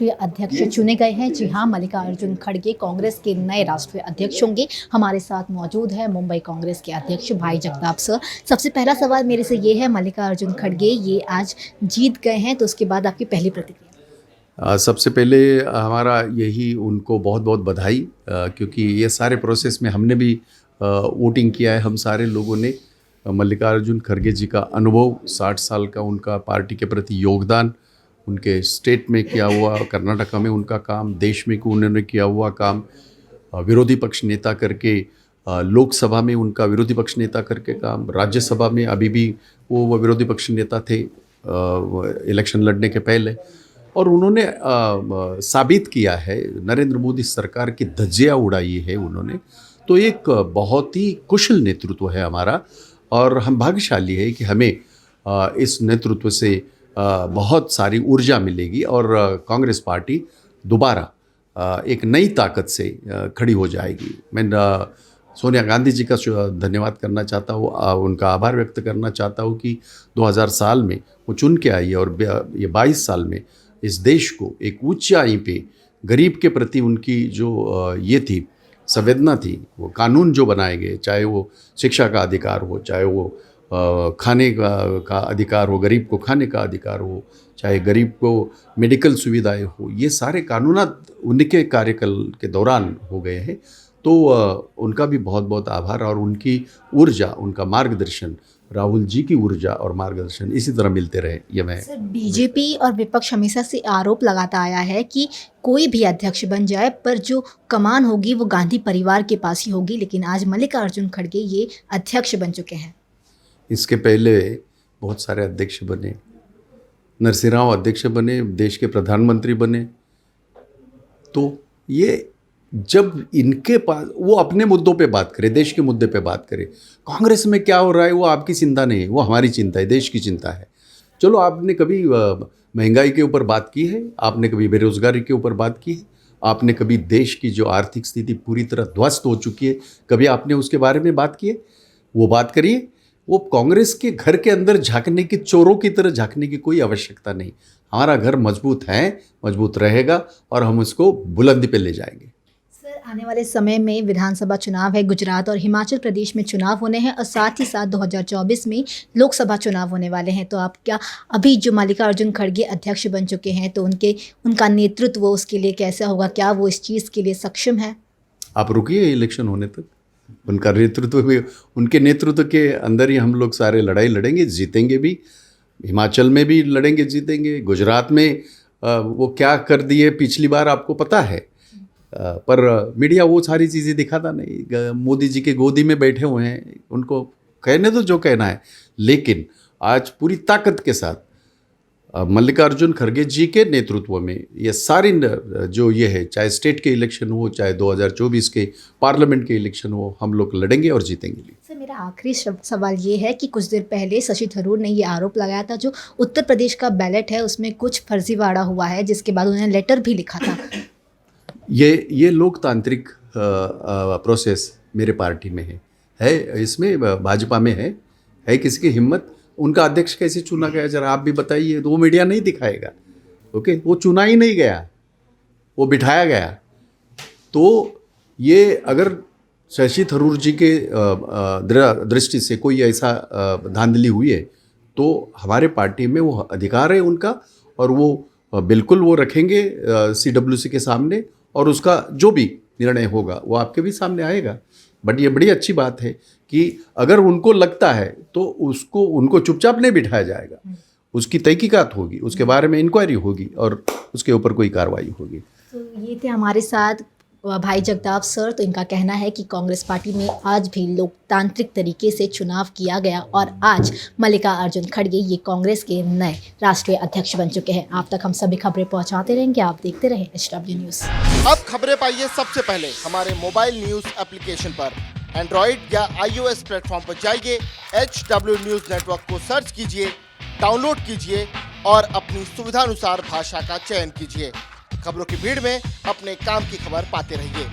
राष्ट्रीय अध्यक्ष चुने गए हैं। जी हाँ, मल्लिकार्जुन खड़गे कांग्रेस के नए राष्ट्रीय अध्यक्ष होंगे। हमारे साथ मौजूद है मुंबई कांग्रेस के अध्यक्ष भाई जगताप सर। सबसे पहला सवाल मेरे से ये है, मल्लिकार्जुन खड़गे ये आज जीत गए हैं, तो उसके बाद आपकी पहली प्रतिक्रिया? सबसे पहले हमारा यही उनको बहुत बहुत बधाई, क्योंकि ये सारे प्रोसेस में हमने भी वोटिंग किया है। हम सारे लोगों ने मल्लिकार्जुन खड़गे जी का अनुभव, 60 साल का उनका पार्टी के प्रति योगदान, उनके स्टेट में किया हुआ, कर्नाटका में उनका काम, देश में उन्होंने किया हुआ काम, विरोधी पक्ष नेता करके लोकसभा में उनका विरोधी पक्ष नेता करके काम, राज्यसभा में अभी भी वो विरोधी पक्ष नेता थे इलेक्शन लड़ने के पहले, और उन्होंने साबित किया है, नरेंद्र मोदी सरकार की धज्जियाँ उड़ाई है उन्होंने। तो एक बहुत ही कुशल नेतृत्व है हमारा, और हम भाग्यशाली है कि हमें इस नेतृत्व से बहुत सारी ऊर्जा मिलेगी और कांग्रेस पार्टी दोबारा एक नई ताकत से खड़ी हो जाएगी। मैं सोनिया गांधी जी का धन्यवाद करना चाहता हूँ, उनका आभार व्यक्त करना चाहता हूँ कि 2000 साल में वो चुन के आई और ये 22 साल में इस देश को एक ऊंचाई पे, गरीब के प्रति उनकी जो ये थी संवेदना थी, वो कानून जो बनाए गए, चाहे वो शिक्षा का अधिकार हो, चाहे वो खाने का अधिकार हो, गरीब को खाने का अधिकार हो, चाहे गरीब को मेडिकल सुविधाएं हो, ये सारे कानूनात उनके कार्यकाल के दौरान हो गए हैं। तो उनका भी बहुत बहुत आभार, और उनकी ऊर्जा, उनका मार्गदर्शन, राहुल जी की ऊर्जा और मार्गदर्शन इसी तरह मिलते रहे। ये मैं सर, बीजेपी और विपक्ष हमेशा से आरोप लगाता आया है कि कोई भी अध्यक्ष बन जाए पर जो कमान होगी वो गांधी परिवार के पास ही होगी, लेकिन आज मल्लिकार्जुन खड़गे ये अध्यक्ष बन चुके हैं। इसके पहले बहुत सारे अध्यक्ष बने, नरसिंह राव अध्यक्ष बने, देश के प्रधानमंत्री बने। तो ये जब इनके पास वो अपने मुद्दों पे बात करे, देश के मुद्दे पे बात करे, कांग्रेस में क्या हो रहा है वो आपकी चिंता नहीं है, वो हमारी चिंता है, देश की चिंता है। चलो, आपने कभी महंगाई के ऊपर बात की है? आपने कभी बेरोजगारी के ऊपर बात की है? आपने कभी देश की जो आर्थिक स्थिति पूरी तरह ध्वस्त हो चुकी है, कभी आपने उसके बारे में बात की है? वो बात करिए। वो कांग्रेस के घर के अंदर झांकने की, चोरों की तरह झांकने की कोई आवश्यकता नहीं। हमारा घर मजबूत है, मजबूत रहेगा, और हम उसको बुलंदी पे ले जाएंगे। आने वाले समय में विधानसभा चुनाव है, गुजरात और हिमाचल प्रदेश में चुनाव होने हैं, और साथ ही साथ 2024 में लोकसभा चुनाव होने वाले हैं। तो आप क्या, अभी जो मल्लिकार्जुन खड़गे अध्यक्ष बन चुके हैं, तो उनका नेतृत्व उसके लिए कैसा होगा? क्या वो इस चीज़ के लिए सक्षम है? आप रुकिए इलेक्शन होने तक, उनका नेतृत्व भी, उनके नेतृत्व के अंदर ही हम लोग सारे लड़ाई लड़ेंगे, जीतेंगे भी। हिमाचल में भी लड़ेंगे, जीतेंगे। गुजरात में वो क्या कर दिए पिछली बार आपको पता है, पर मीडिया वो सारी चीज़ें दिखाता नहीं। मोदी जी के गोदी में बैठे हुए हैं, उनको कहने दो जो कहना है। लेकिन आज पूरी ताकत के साथ मल्लिकार्जुन खड़गे जी के नेतृत्व में ये सारी जो ये है, चाहे स्टेट के इलेक्शन हो, चाहे 2024 के पार्लियामेंट के इलेक्शन हो, हम लोग लड़ेंगे और जीतेंगे भी। सर, मेरा आखिरी सवाल ये है कि कुछ देर पहले शशि थरूर ने ये आरोप लगाया था, जो उत्तर प्रदेश का बैलेट है उसमें कुछ फर्जीवाड़ा हुआ है, जिसके बाद उन्होंने लेटर भी लिखा था। ये लोकतांत्रिक प्रोसेस मेरे पार्टी में है, इसमें भाजपा में है किसी की हिम्मत? उनका अध्यक्ष कैसे चुना गया, जरा आप भी बताइए। तो वो मीडिया नहीं दिखाएगा। ओके, वो चुना ही नहीं गया, वो बिठाया गया। तो ये अगर शशि थरूर जी के दृष्टि से कोई ऐसा धांधली हुई है, तो हमारे पार्टी में वो अधिकार है उनका, और वो बिल्कुल वो रखेंगे CWC के सामने, और उसका जो भी निर्णय होगा वो आपके भी सामने आएगा। बट ये बड़ी अच्छी बात है कि अगर उनको लगता है तो उनको चुपचाप नहीं बिठाया जाएगा, उसकी तहकीकात होगी, उसके बारे में इंक्वायरी होगी, और उसके ऊपर कोई कार्रवाई होगी। तो ये थे हमारे साथ भाई जगताप सर। तो इनका कहना है कि कांग्रेस पार्टी में आज भी लोकतांत्रिक तरीके से चुनाव किया गया, और आज मल्लिकार्जुन खड़गे ये कांग्रेस के नए राष्ट्रीय अध्यक्ष बन चुके हैं। आप तक हम सभी खबरें पहुंचाते रहेंगे, आप देखते रहें HW न्यूज़। अब खबरें पाइए सबसे पहले हमारे मोबाइल न्यूज़ एप्लीकेशन पर। एंड्रॉइड या iOS प्लेटफॉर्म पर जाइए, HW न्यूज़ नेटवर्क को सर्च कीजिए, डाउनलोड कीजिए और अपनी सुविधानुसार भाषा का चयन कीजिए। खबरों की भीड़ में अपने काम की खबर पाते रहिए।